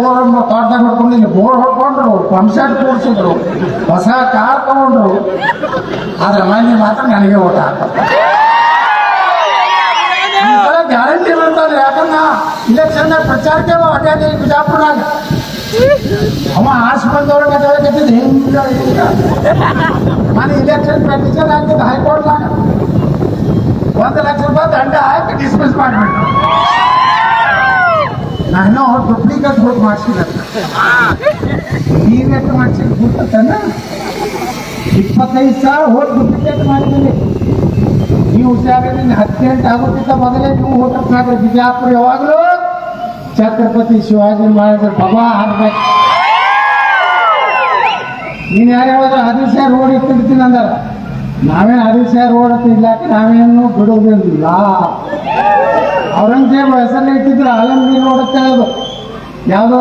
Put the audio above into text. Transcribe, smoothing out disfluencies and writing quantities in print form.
ತೋಟದಾಗ ಹೊಡ್ಕೊಂಡು ಇಲ್ಲಿ ಬೋರ್ ಹೊಡ್ಕೊಂಡ್ರು, ಪಂಪ್ಸೆಟ್ ಕೂಡಿಸಿದ್ರು, ಹೊಸ ಕಾರ್ ತಗೊಂಡ್ರು. ಆದ್ರೆ ಮಂದಿ ಮಾತ್ರ ನನಗೆ ಓಟ್ ಹಾಕ್ತಾರೆ. ಗ್ಯಾರಂಟಿ ಬರ್ತಾರೆ. ಯಾಕಂದ್ರೆ ಇಲೆಕ್ಷನ್ದಾಗ ಪ್ರಚಾರಕ್ಕೆ ಅಡ್ಡಾಡಿ ಬಿಜಾಪುರದಾಗ ಅವ ಆರ್ಸ್ ಬಂದವ್ರಿಗೆ ಹೇಳಕತ್ತಿದ್ದು ಹಿಂಗ ನಾನು ಇಲೆಕ್ಷನ್ ಪೆಟಿಷನ್ ಹಾಕಿದ್ದು ಹೈಕೋರ್ಟ್ದಾಗ ₹1,00,000 ದಂಡ ಹಾಕಿ ಡಿಸ್ಮಿಸ್ ಮಾಡಿಬಿಟ್ಟು ನಾನು ಡೂಪ್ಲಿಕೇಟ್ ವೋಟ್ ಮಾಡಿಸಿದ. ನೀವೆಷ್ಟು ಮಾಡಿಸಿದ ಗೊತ್ತಾನ? 25,000 ವೋಟ್ ಡೂಪ್ಲಿಕೇಟ್ ಮಾಡಿದ್ದೀನಿ. ನೀವು ಹುಷಾರಲ್ಲಿ 18 ಆಗೋಕ್ಕಿಂತ ಮೊದಲೇ ನೀವು ವೋಟ್ ಹಾಕಿದ್ರೆ ಬಿಜಾಪುರ ಯಾವಾಗಲೂ ಛತ್ರಪತಿ ಶಿವಾಜಿ ಮಹಾರಾಜರ ಬಾಬಾ ಹಾಕ್ಬೇಕು. ನೀನು ಯಾರು ಹೇಳಿದ್ರೆ 15 ರೋಡ್ ಇಟ್ಟಿರ್ತೀನಿ ಅಂದಾರ. ನಾವೇನು 15 ರೋಡ್ ಅಂತ ಇಲ್ಲಾಕ ನಾವೇನು ಬಿಡೋದಿಲ್ಲ. ಔರಂಗಜೇಬ್ ಹೆಸರಲ್ಲಿ ಇಟ್ಟಿದ್ರು ಆಲಂಗೀರ್ ರೋಡ್ ಅಂತ ಹೇಳೋದು ಯಾವುದೋ